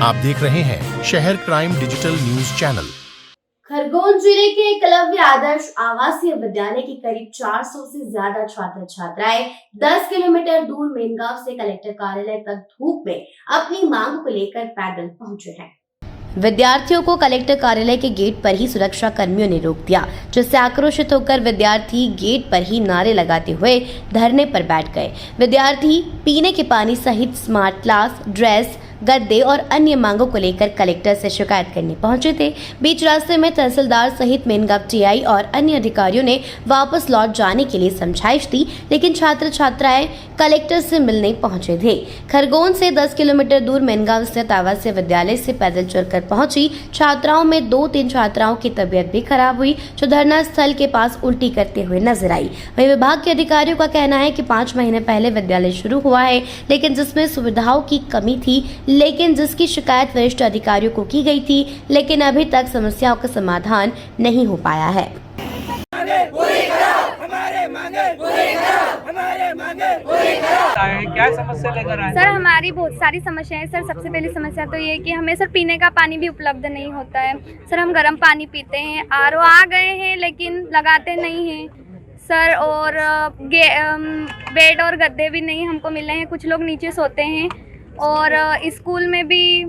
आप देख रहे हैं शहर crime digital news channel. Khargone जिले के एकलव्य आदर्श आवासीय विद्यालय के करीब 400 से ज्यादा छात्र छात्राएं 10 किलोमीटर दूर मेनगांव से कलेक्टर कार्यालय तक धूप में अपनी मांग को लेकर पैदल पहुंचे हैं। विद्यार्थियों को कलेक्टर कार्यालय के गेट पर ही सुरक्षा कर्मियों ने रोक दिया, जिससे आक्रोशित होकर विद्यार्थी गेट पर ही नारे लगाते हुए धरने पर बैठ गए। विद्यार्थी पीने के पानी सहित स्मार्ट क्लास, ड्रेस, गद्दे और अन्य मांगों को लेकर कलेक्टर से शिकायत करने पहुंचे थे। बीच रास्ते में तहसीलदार सहित मेनगांव टीआई और अन्य अधिकारियों ने वापस लौट जाने के लिए समझाइश दी, लेकिन छात्र छात्राएं कलेक्टर से मिलने पहुंचे थे। खरगोन से 10 किलोमीटर दूर मेनगांव स्थित आवासीय विद्यालय से पैदल चलकर पहुंची छात्राओं में 2-3 छात्राओं की तबीयत भी खराब हुई, जो धरना स्थल के पास उल्टी करते हुए नजर आई। वहीं विभाग के अधिकारियों का कहना है कि 5 महीने पहले विद्यालय शुरू हुआ है, लेकिन जिसमें सुविधाओं की कमी थी, लेकिन जिसकी शिकायत वरिष्ठ अधिकारियों को की गई थी, लेकिन अभी तक समस्याओं का समाधान नहीं हो पाया है। क्या समस्या लेकर आए? सर हमारी बहुत सारी समस्याएं हैं। सर सबसे पहली समस्या तो ये है कि हमें सर पीने का पानी भी उपलब्ध नहीं होता है। सर हम गर्म पानी पीते हैं, आरओ आ गए हैं लेकिन लगाते नहीं हैं सर, और बेड और गद्दे भी नहीं हमको मिल रहे हैं। कुछ लोग नीचे सोते हैं और स्कूल में भी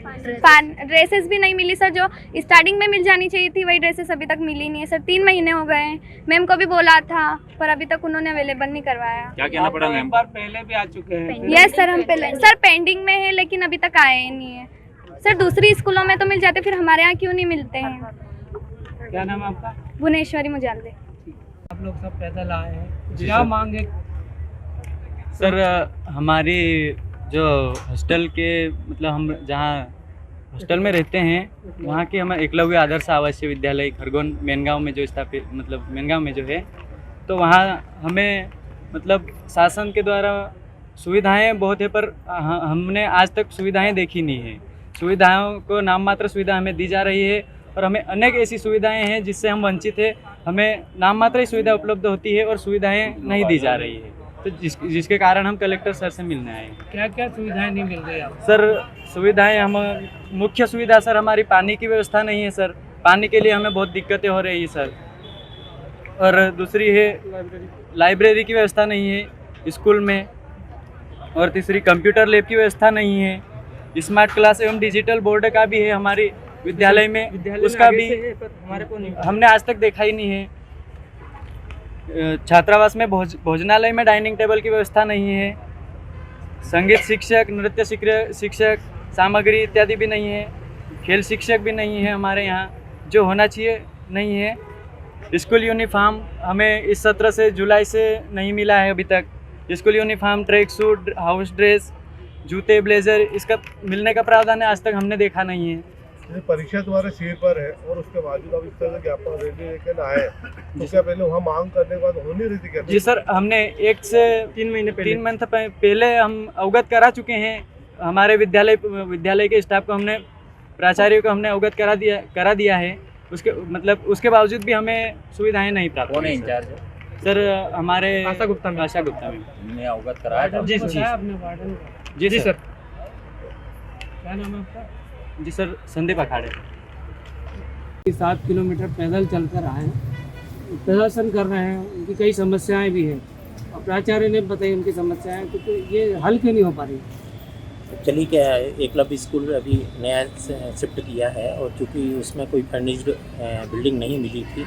ड्रेसेस भी नहीं मिली सर, जो स्टार्टिंग में मिल जानी चाहिए थी वही ड्रेसेस अभी तक मिली नहीं है सर। 3 महीने हो गए हैं। मैम को भी बोला था पर अभी तक उन्होंने अवेलेबल नहीं करवाया। क्या कहना पड़ा मैम? बार पहले भी आ चुके हैं। यस सर, हम पहले सर पेंडिंग में है लेकिन अभी तक आए ही नहीं है सर। दूसरी स्कूलों में तो मिल जाते, फिर हमारे यहाँ क्यों नहीं मिलते हैं? क्या नाम है आपका? भुवनेश्वरी मुजालदे। आप लोग सब पैदल आए हैं, क्या मांग है? सर हमारी जो हॉस्टल के मतलब हम जहाँ हॉस्टल में रहते हैं वहाँ के हमारे एकलव्य आदर्श आवासीय विद्यालय खरगोन मेनगांव में जो स्थापित मतलब मेनगांव में जो है, तो वहाँ हमें मतलब शासन के द्वारा सुविधाएं बहुत है, पर हमने आज तक सुविधाएं देखी नहीं है। सुविधाओं को नाम मात्र सुविधा हमें दी जा रही है और हमें अनेक ऐसी सुविधाएं हैं जिससे हम वंचित हैं। हमें नाम मात्र ही सुविधा उपलब्ध होती है और सुविधाएं नहीं दी जा रही है, तो जिसके कारण हम कलेक्टर सर से मिलने आए हैं। क्या क्या सुविधाएं नहीं मिल रही आपको? सर सुविधाएं हम मुख्य सुविधा सर हमारी पानी की व्यवस्था नहीं है सर। पानी के लिए हमें बहुत दिक्कतें हो रही है सर। और दूसरी है लाइब्रेरी की व्यवस्था नहीं है स्कूल में, और तीसरी कंप्यूटर लैब की व्यवस्था नहीं है। स्मार्ट क्लास एवं डिजिटल बोर्ड का भी है हमारे विद्यालय में, उसका भी हमारे को नहीं, हमने आज तक देखा ही नहीं है। छात्रावास में भोजनालय में डाइनिंग टेबल की व्यवस्था नहीं है। संगीत शिक्षक, नृत्य शिक्षक, सामग्री इत्यादि भी नहीं है। खेल शिक्षक भी नहीं है हमारे यहाँ, जो होना चाहिए नहीं है। स्कूल यूनिफॉर्म हमें इस सत्र से जुलाई से नहीं मिला है अभी तक। School uniform, track suit, house dress, जूते, ब्लेजर, इसका मिलने का प्रावधान है, आज तक हमने देखा नहीं है। परीक्षा तुम्हारे सिर पर है और उसके बावजूद अब इस तरह का ज्ञापन रेडी लेकर आए, तो क्या पहले वहाँ मांग करने के बाद हो नहीं रही थी क्या? जी सर, हमने 1 से 3 मंथ पहले हम अवगत करा चुके हैं। हमारे विद्यालय के स्टाफ को हमने, प्राचार्य को हमने अवगत करा दिया है। उसके बावजूद भी हमें सुविधाएं नहीं प्राप्त। कौन है इंचार्ज? सर हमारे आशा गुप्ता में हमने अवगत कराया था। जी सर। क्या नाम है आपका? जी सर, संदीप अखाड़े। 7 किलोमीटर पैदल चलकर आए, प्रदर्शन कर रहे हैं। उनकी कई समस्याएं भी हैं और प्राचार्य ने बताई उनकी समस्याएं, तो ये हल क्यों नहीं हो पा रही? एक्चुअली क्या है, एकलव्य स्कूल अभी नया शिफ्ट किया है और चूँकि उसमें कोई फर्निश्ड बिल्डिंग नहीं मिली थी,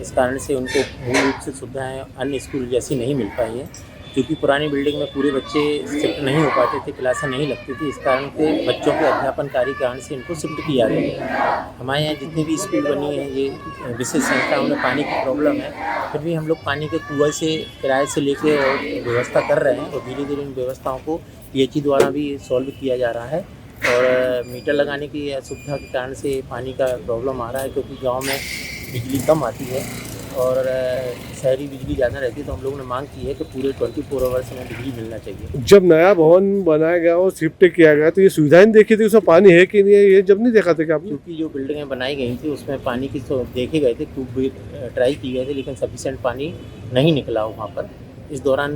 इस कारण से उनको मूल रूप से सुविधाएँ अन्य स्कूल जैसी नहीं मिल पाई है। क्योंकि पुरानी बिल्डिंग में पूरे बच्चे शिफ्ट नहीं हो पाते थे, क्लासें नहीं लगती थी, इस कारण से बच्चों के अध्यापन कार्य कारण से इनको शिफ्ट किया गया है। हमारे यहाँ जितनी भी स्कूल बनी है, ये विशेष संस्थाओं में पानी की प्रॉब्लम है, फिर भी हम लोग पानी के कुएँ से किराए से लेके व्यवस्था कर रहे हैं और धीरे धीरे इन व्यवस्थाओं को पीएचई द्वारा भी सॉल्व किया जा रहा है। और मीटर लगाने की असुविधा के कारण से पानी का प्रॉब्लम आ रहा है, क्योंकि गाँव में बिजली कम आती है और शहरी बिजली ज़्यादा रहती है, तो हम लोगों ने मांग की है कि पूरे 24 आवर्स में बिजली मिलना चाहिए। जब नया भवन बनाया गया और शिफ्ट किया गया तो ये सुविधाएं देखी थी, उसमें पानी है कि नहीं है, ये जब नहीं देखा था क्या आपने? क्योंकि जो बिल्डिंगें बनाई गई थी उसमें पानी की तो देखे गए थे, ट्यूब ट्राई की गए थे, लेकिन सफिशिएंट पानी नहीं निकला वहाँ पर। इस दौरान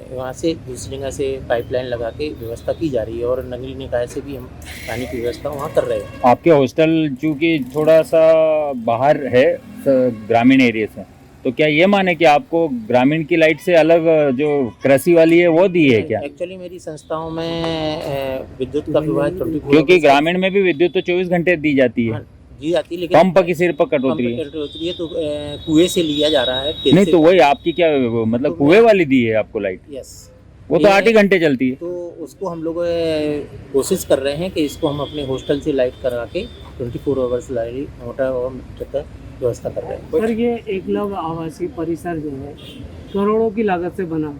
वहाँ से दूसरी जगह से पाइपलाइन लगा के व्यवस्था की जा रही है और नगरीय निकाय से भी हम पानी की व्यवस्था वहाँ कर रहे हैं। आपके हॉस्टल चूँकि थोड़ा सा बाहर है ग्रामीण एरिया से, तो क्या ये माने कि आपको ग्रामीण की लाइट से अलग जो कृषि वाली है वो दी है क्या? एक्चुअली मेरी संस्थाओं में विद्युत का विभाग 24 क्योंकि ग्रामीण में भी विद्युत तो 24 घंटे दी जाती है, दी जाती है, लेकिन पंप की सिर्फ कटौती है। कटौती है तो कुएं से लिया जा रहा है। नहीं तो वही आपकी क्या मतलब कुएं वाली दी है आपको लाइट? यस, वो तो 8 ही घंटे चलती है। तो उसको हम लोग कोशिश कर रहे हैं कि इसको हम अपने हॉस्टल से लाइट करा के 24 आवर्स लाइट मोटर और मीटर का व्यवस्था कर रहे हैं। सर ये एकलव्य आवासीय परिसर जो है करोड़ों की लागत से बना,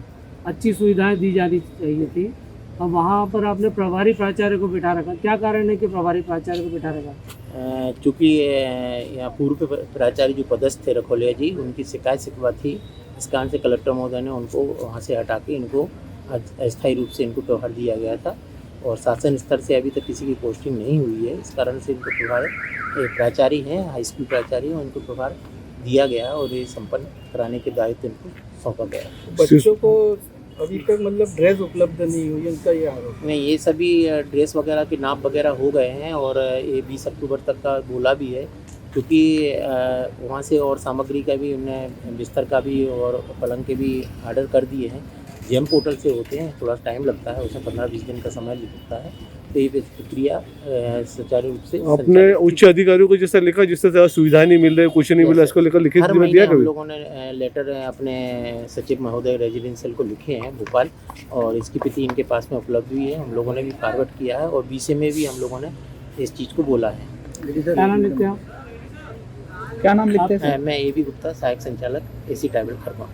अच्छी सुविधाएं दी जानी चाहिए थी। अब वहाँ पर आपने प्रभारी प्राचार्य को बिठा रखा, क्या कारण है कि प्रभारी प्राचार्य को बिठा रखा? चूँकि यहाँ पूर्व प्राचार्य जो पदस्थ थे रखोलिया जी, उनकी शिकवा थी, इस कारण से कलेक्टर महोदय ने उनको वहाँ से हटा के इनको अस्थायी रूप से इनको प्रभार दिया गया था और शासन स्तर से अभी तक किसी की पोस्टिंग नहीं हुई है। इस कारण से इनको प्रभार प्राचार्य हैं, हाई स्कूल प्राचार्य हैं, उनको प्रभार दिया गया और ये संपन्न कराने के दायित्व इनको सौंपा गया। बच्चों को अभी तक मतलब ड्रेस उपलब्ध नहीं हुई, उनका ये आरोप। नहीं, ये सभी ड्रेस वगैरह के नाप वगैरह हो गए हैं और ये 20 अक्टूबर तक का बोला भी है, क्योंकि वहाँ से और सामग्री का भी उन्हें बिस्तर का भी और पलंग के भी ऑर्डर कर दिए हैं। जेम पोर्टल से होते हैं, थोड़ा टाइम लगता है, उसमें 15-20 दिन का समय लगता है, तो ये प्रक्रिया सुचारू रूप से अपने उच्च अधिकारियों को जैसा लिखा जिससे ज़्यादा सुविधा नहीं मिल रही, कुछ नहीं मिला, इसको लेकर लिखित में दिया हम कभी? लोगों ने लेटर अपने सचिव महोदय रेजिडेंशियल को लिखे हैं भोपाल और इसकी प्रति इनके पास में उपलब्ध हुई है। हम लोगों ने भी फॉरवर्ड किया है और बीसी में भी हम लोगों ने इस चीज़ को बोला है। क्या नाम लिखते हैं? क्या नाम लिखते हैं? मैं AB गुप्ता, सहायक संचालक AC ट्राइबल खरगोन।